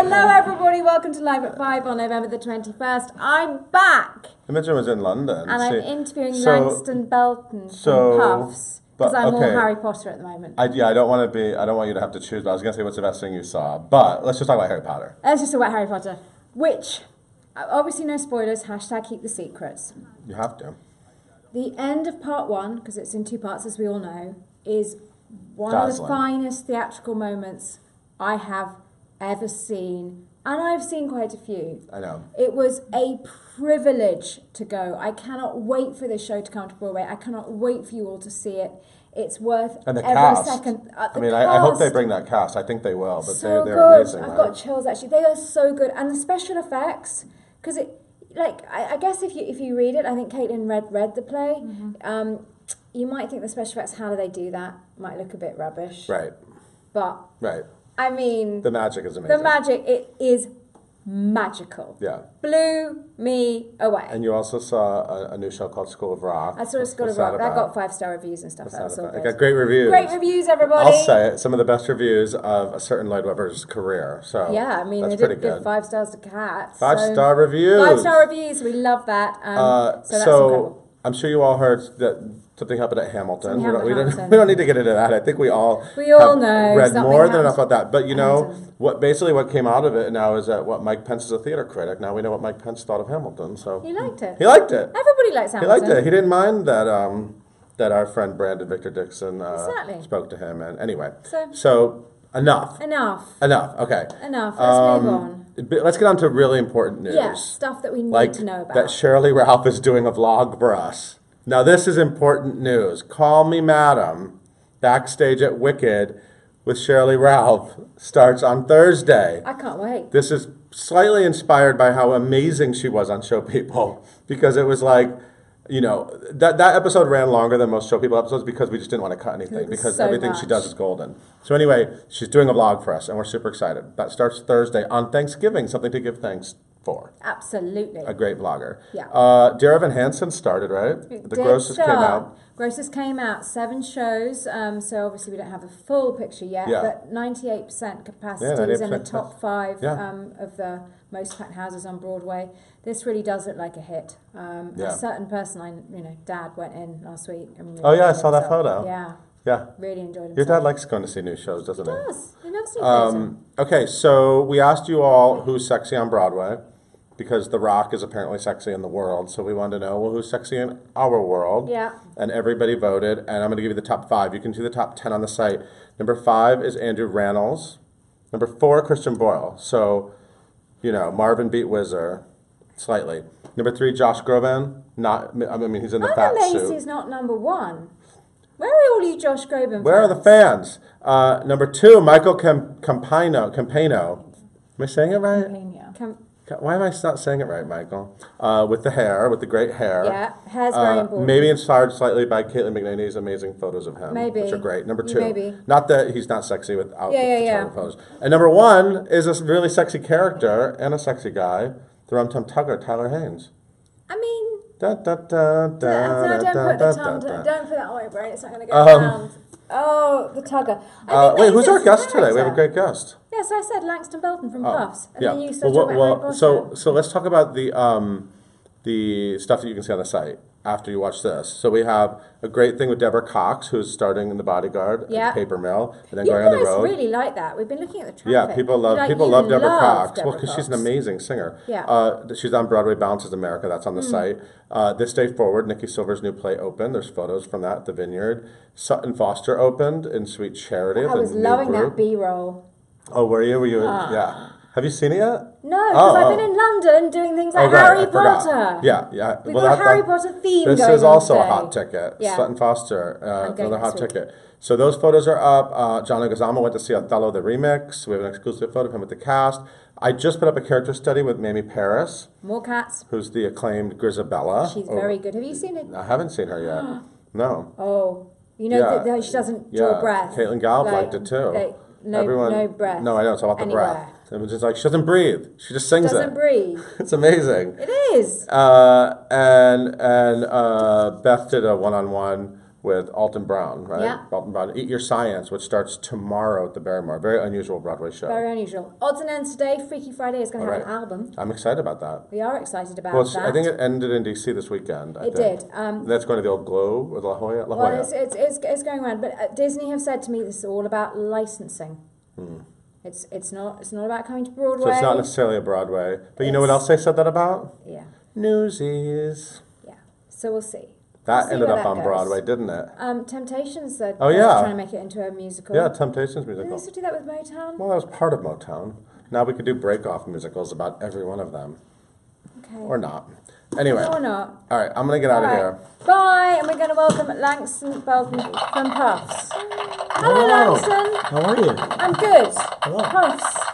Hello, everybody. Welcome to Live at 5 on November the 21st. I'm back. Imogen was in London. And I'm interviewing Langston Belton from PUFFS. Because I'm all Harry Potter at the moment. I don't want you to have to choose, but I was going to say what's the best thing you saw. But let's just talk about Harry Potter. Let's just talk about Harry Potter. Which, obviously no spoilers, hashtag keep the secrets. You have to. The end of part 1, because it's in 2 parts as we all know, is one Dazzling. of the finest theatrical moments I have ever seen. And I've seen quite a few. I know. It was a privilege to go. I cannot wait for this show to come to Broadway. I cannot wait for you all to see it. It's worth every cast. second. I hope they bring that cast. I think they will, but so they're good. amazing. I've got chills actually. They are so good, and the special effects, because I guess if you read it, I think Caitlin read the play. Mm-hmm. You might think the special effects, how do they do that? Might look a bit rubbish. Right. But right. I mean, the magic is amazing. The magic, it is magical. Yeah. Blew me away. And you also saw a new show called School of Rock. I saw School of Rock. That got 5-star reviews and stuff. That was all good. It got great reviews. Great reviews, everybody. I'll say it. Some of the best reviews of a certain Lloyd Webber's career. So yeah, I mean, that's they pretty did good. give 5 stars to Cats. 5-star reviews. 5-star reviews. We love that. So that's incredible. I'm sure you all heard that something happened at Hamilton. Hamilton. We don't need to get into that. I think we all know read more than enough happened. about that. But you know, Hamilton. what came out of it now is that Mike Pence is a theater critic. Now we know what Mike Pence thought of Hamilton. So he liked it. He liked it. Everybody likes Hamilton. He liked it. He didn't mind that that our friend Brandon Victor Dixon spoke to him. And anyway, so enough. Okay. Enough. Let's move on. Let's get on to really important news. Yeah, stuff that we need to know about. That Shirley Ralph is doing a vlog for us. Now this is important news. Call Me Madam, backstage at Wicked with Shirley Ralph, starts on Thursday. I can't wait. This is slightly inspired by how amazing she was on Show People, because it was like, you know, that episode ran longer than most Show People episodes because we just didn't want to cut anything, because everything she does is golden. So anyway, she's doing a vlog for us, and we're super excited. That starts Thursday on Thanksgiving, something to give thanks for. Absolutely. A great vlogger. Yeah. Dear Evan Hansen started, right? The Grosses came out. Grosses came out, 7 shows, so obviously we don't have the full picture yet, but 98% capacity is in the top 5 of the most packed houses on Broadway. This really does look like a hit. A certain person, Dad went in last week. And really I saw that photo. Yeah. Really enjoyed himself. Your dad likes going to see new shows, doesn't he? He does. He loves new shows. Okay, so we asked you all who's sexy on Broadway, because The Rock is apparently sexy in the world. So we wanted to know, well, who's sexy in our world? Yeah. And everybody voted, and I'm going to give you the top 5. You can see the top 10 on the site. Number 5 is Andrew Rannells. Number 4, Christian Boyle. So, Marvin beat Whizzer slightly. Number 3, Josh Groban. He's in the fat suit. I'm amazed he's not number 1. Where are all you Josh Groban fans? Where are the fans? Number 2, Michael Campano. Am I saying it right? Why am I not saying it right, Michael? With the great hair. Yeah, hair's very important. Maybe inspired slightly by Caitlin McNaney's amazing photos of him. Maybe. Which are great. Number 2. Maybe. Not that he's not sexy without the photos. And number 1 is a really sexy character and a sexy guy, the Rum-Tum Tugger, Tyler Haynes. I mean... Don't Don't put that away, Brian. It's not going to go around. Oh, the Tugger. Wait, who's our guest today? We have a great guest. Yes, I said Langston Belton from PUFFS. And then you started talking about Harry Potter. So let's talk about the stuff that you can see on the site after you watch this. So we have a great thing with Deborah Cox, who's starting in The Bodyguard at the paper mill, and then going on the road. You guys really like that. We've been looking at the traffic. Yeah, people love Deborah Cox. Well, because she's an amazing singer. Yeah. She's on Broadway Balances America. That's on the site. This Day Forward, Nikki Silver's new play opened. There's photos from that at the Vineyard. Sutton Foster opened in Sweet Charity. I was loving that B-roll. Oh, were you? Yeah. Have you seen it yet? No, because I've been in London doing things like Harry Potter. Yeah. We've got a Harry Potter theme going on. This is also today. a hot ticket. Yeah. Sutton Foster, another hot ticket. So those photos are up. John Leguizamo went to see Othello the remix. We have an exclusive photo of him with the cast. I just put up a character study with Mamie Paris. More cats. Who's the acclaimed Grisabella. She's very good. Have you seen it? I haven't seen her yet. No. Oh, that she doesn't draw breath. Caitlin Gallup liked it too. No breath. No, I know, it's all about the breath. It was just like, she doesn't breathe. She just sings doesn't breathe. It's amazing. It is. And Beth did a one-on-one with Alton Brown, right? Yeah. Alton Brown, Eat Your Science, which starts tomorrow at the Barrymore. Very unusual Broadway show. Very unusual. Odds and ends today. Freaky Friday is going to have an album. I'm excited about that. We are excited about that. I think it ended in DC this weekend. It did. That's going to the old Globe or La Jolla? La Well, Jolla. it's going around. But Disney have said to me this is all about licensing. It's not about coming to Broadway. So it's not necessarily a Broadway. But you know what else they said that about? Yeah. Newsies. Yeah. So we'll see. That ended up on Broadway, didn't it? Temptations said trying to make it into a musical. Yeah, Temptations musical. Did they used to do that with Motown? Well, that was part of Motown. Now we could do break-off musicals about every one of them. Okay. Or not. Anyway. Or not. All right, I'm going to get out of here. Bye, and we're going to welcome Langston Belton from PUFFS. Hello, Langston. How are you? I'm good. Hello. PUFFS.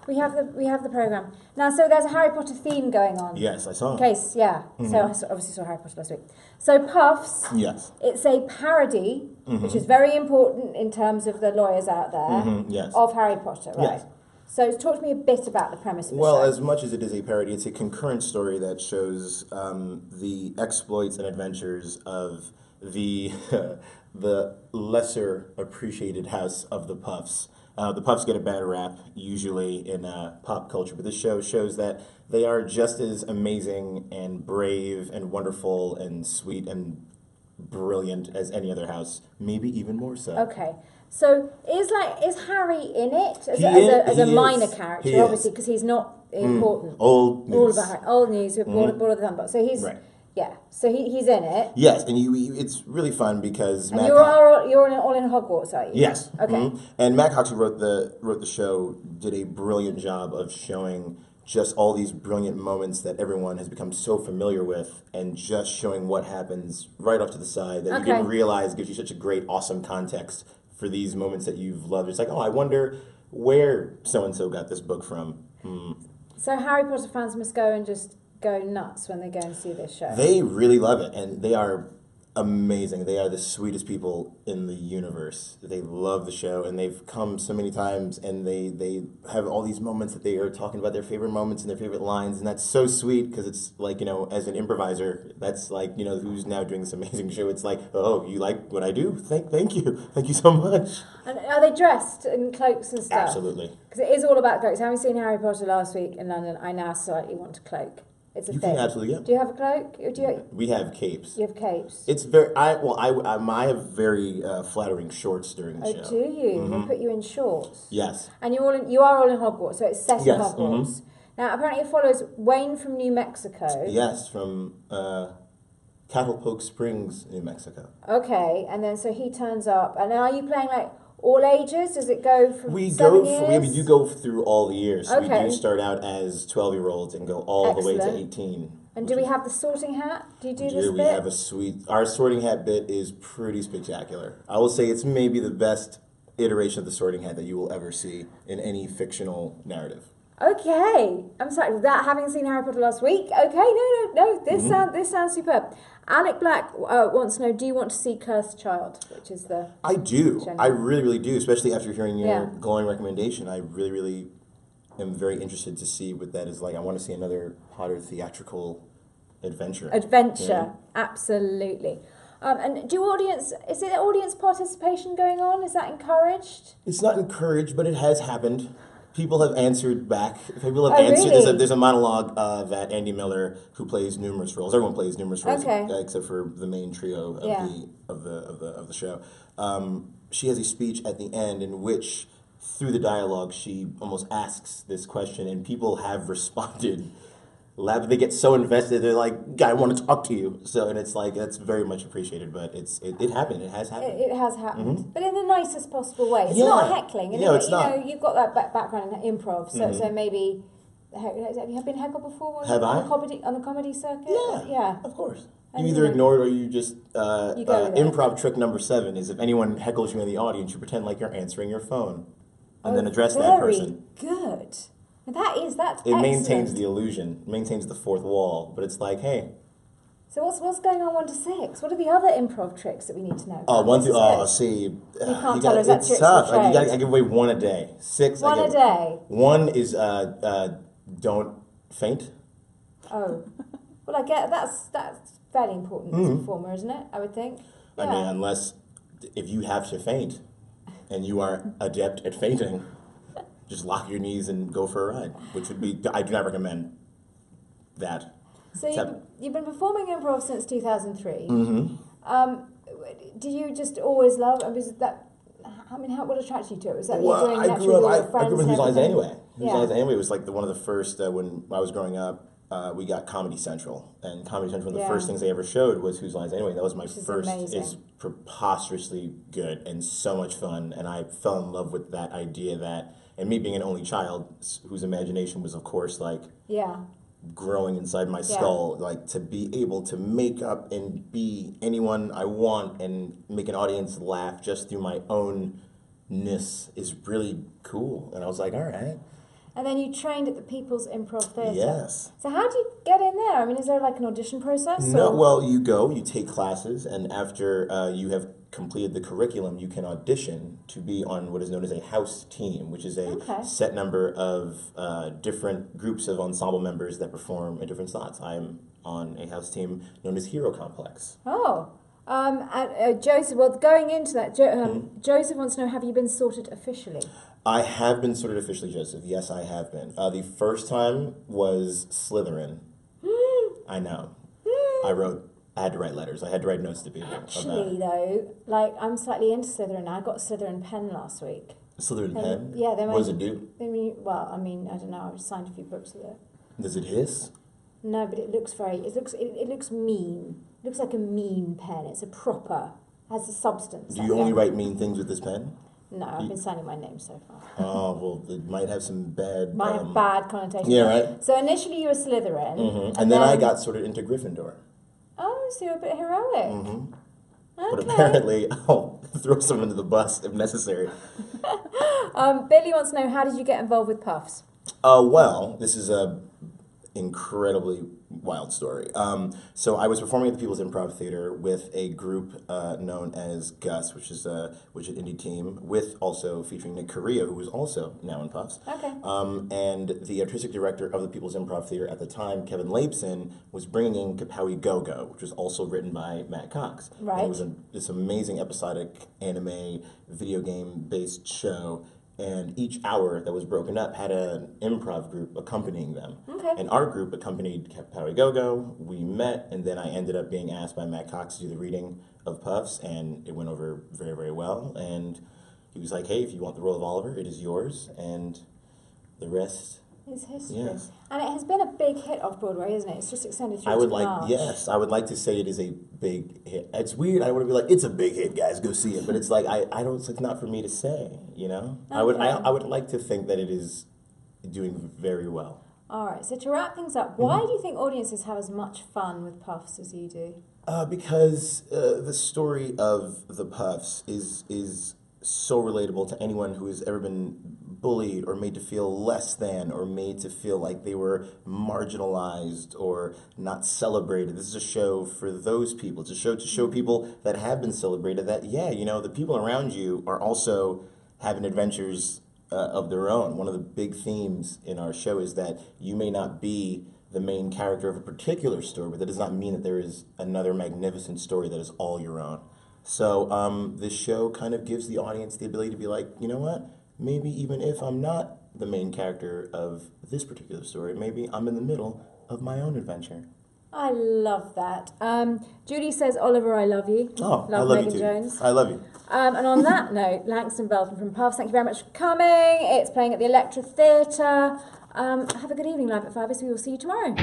We have the program now. So there's a Harry Potter theme going on. Yes, I saw. In case, yeah. So I obviously saw Harry Potter last week. So PUFFS. Yes. It's a parody, which is very important in terms of the lawyers out there. Yes. Of Harry Potter, right? Yes. So talk to me a bit about the premise of the show. Well, as much as it is a parody, it's a concurrent story that shows the exploits and adventures of the the lesser appreciated house of the Puffs. The Puffs get a bad rap usually in pop culture, but this show shows that they are just as amazing and brave and wonderful and sweet and brilliant as any other house, maybe even more so. Okay. So is Harry in it as a minor character, obviously, because he's not important. Old news. All about Harry. Old news. Ball of the Thunderbolt. So he's yeah. So he's in it. Yes, and it's really fun because and you're all in Hogwarts, are you? Yes. Okay. And Matt Cox, who wrote the show, did a brilliant job of showing just all these brilliant moments that everyone has become so familiar with, and just showing what happens right off to the side that you didn't realize gives you such a great, awesome context for these moments that you've loved. It's like, oh, I wonder where so-and-so got this book from. So Harry Potter fans must go and just go nuts when they go and see this show. They really love it, and they are amazing. They are the sweetest people in the universe. They love the show, and they've come so many times, and they have all these moments that they are talking about their favorite moments and their favorite lines, and that's so sweet because it's like, as an improviser, that's like, who's now doing this amazing show. It's like, oh, you like what I do? Thank you so much. And are they dressed in cloaks and stuff? Absolutely. Because it is all about cloaks. Having seen Harry Potter last week in London, I now slightly want a cloak. It's a thing. You can absolutely get. Do you have a cloak? We have capes. You have capes. It's very. I have very flattering shorts during the show. Oh, do you? We put you in shorts. Yes. And you are all in Hogwarts, so it's set in Hogwarts. Now, apparently, it follows Wayne from New Mexico. Yes, from Catalpoke Springs, New Mexico. Okay, and then so he turns up, and then are you playing like all ages? Does it go from we years? do go through all the years. So Okay. we do start out as 12-year-olds and go all the way to Excellent. 18. And do we have the sorting hat? Do you do this We bit? have our sorting hat bit is pretty spectacular. I will say it's maybe the best iteration of the sorting hat that you will ever see in any fictional narrative. Okay, I'm sorry. That having seen Harry Potter last week. Okay, no. This sounds superb. Alec Black wants to know: do you want to see Cursed Child? Which is the I do. genre. I really, really do. Especially after hearing your Yeah. glowing recommendation, I really, really am very interested to see what that is like. I want to see another Potter theatrical adventure. Absolutely. And is it audience participation going on? Is that encouraged? It's not encouraged, but it has happened. People have answered back. People have answered. Really? There's a monologue that Andy Miller, who plays numerous roles. Everyone plays numerous roles, except for the main trio of the show. She has a speech at the end in which, through the dialogue, she almost asks this question, and people have responded. They get so invested, they're like, "I want to talk to you." So, and it's like, that's very much appreciated, but it happened. It has happened. It has happened, but in the nicest possible way. It's not heckling. And it's not. You've got that background in improv, so maybe. Have you been heckled before? On the comedy circuit? Yeah, of course. You either ignore it or you just improv trick number 7 is if anyone heckles you in the audience, you pretend like you're answering your phone, and then address that person. Very good. That's It excellent. maintains the illusion, maintains the fourth wall, but it's like, hey. So what's going on 1 to 6? What are the other improv tricks that we need to know about? See. You can't tell us that it's tricks tough. of the trade. I give away 1 a day. 6. One a day. 1 is don't faint. Oh, well, I get that's fairly important as a performer, isn't it? I would think. I mean, if you have to faint and you are adept at fainting, just lock your knees and go for a ride, which would be, I do not recommend that. So you've been performing improv since 2003. Mm-hmm. Do you just always love, what attracted you to it? Was that you doing I naturally grew with up, your friends? I grew up in Whose Lines Anyway. Whose Yeah. Lines Anyway was like one of the first, when I was growing up, we got Comedy Central. And Comedy Central, one of the first things they ever showed was Whose Lines Anyway. That was my first. Amazing. It's preposterously good and so much fun. And I fell in love with that idea that, and me being an only child, whose imagination was, of course, like, growing inside my skull, like to be able to make up and be anyone I want and make an audience laugh just through my own-ness is really cool. And I was like, all right. And then you trained at the People's Improv Theatre. Yes. So how do you get in there? I mean, is there like an audition process? No, well, you take classes, and after you have completed the curriculum, you can audition to be on what is known as a house team, which is a set number of different groups of ensemble members that perform in different slots. I'm on a house team known as Hero Complex. Oh. Joseph, well, going into that, Joseph wants to know, have you been sorted officially? I have been sorted officially, Joseph. Yes, I have been. The first time was Slytherin. I know. I had to write letters. I had to write notes to people. Actually, though, like, I'm slightly into Slytherin now. I got a Slytherin pen last week. A Slytherin pen? Yeah. What does it do? I don't know. I've signed a few books with it. Does it hiss? No, but it looks mean. It looks like a mean pen. It's has a substance. Do you only write mean things with this pen? No, I've been signing my name so far. Oh, well, it might have some bad... Might have bad connotations. Yeah, right. So initially you were Slytherin. Mm-hmm. And then I got sorted into Gryffindor. Oh, so you're a bit heroic. Mm-hmm. Okay. But apparently, I'll throw someone under the bus if necessary. Billy wants to know, how did you get involved with PUFFS? Well, this is a incredibly wild story. So I was performing at the People's Improv Theater with a group known as Gus, which is an indie team, with also featuring Nick Correa, who was also now in PUFFS. Okay. And the artistic director of the People's Improv Theater at the time, Kevin Lapson, was bringing in Kapowie Go-Go, which was also written by Matt Cox. Right. And it was this amazing episodic anime video game-based show. And each hour that was broken up had an improv group accompanying them. Okay. And our group accompanied Kapowie Go-Go. We met, and then I ended up being asked by Matt Cox to do the reading of PUFFS, and it went over very, very well. And he was like, hey, if you want the role of Oliver, it is yours. And the rest is history. Yes. And it has been a big hit off Broadway, isn't it? It's just extended through I would to March. Yes, I would like to say it is a big hit. It's weird. I don't want to be like, it's a big hit, guys, go see it. But it's like, I don't, it's not for me to say, you know? Okay. I would like to think that it is doing very well. All right, so to wrap things up, why do you think audiences have as much fun with PUFFS as you do? Because the story of the PUFFS is so relatable to anyone who has ever been bullied or made to feel less than or made to feel like they were marginalized or not celebrated. This is a show for those people. It's a show to show people that have been celebrated that, yeah, you know, the people around you are also having adventures of their own. One of the big themes in our show is that you may not be the main character of a particular story, but that does not mean that there is another magnificent story that is all your own. So this show kind of gives the audience the ability to be like, you know what? Maybe even if I'm not the main character of this particular story, maybe I'm in the middle of my own adventure. I love that. Judy says, Oliver, I love you. Oh, I love Megan you too. Jones. I love you. And on that note, Langston Belton from PUFFS, thank you very much for coming. It's playing at the Electra Theatre. Have a good evening live at 5, so we will see you tomorrow.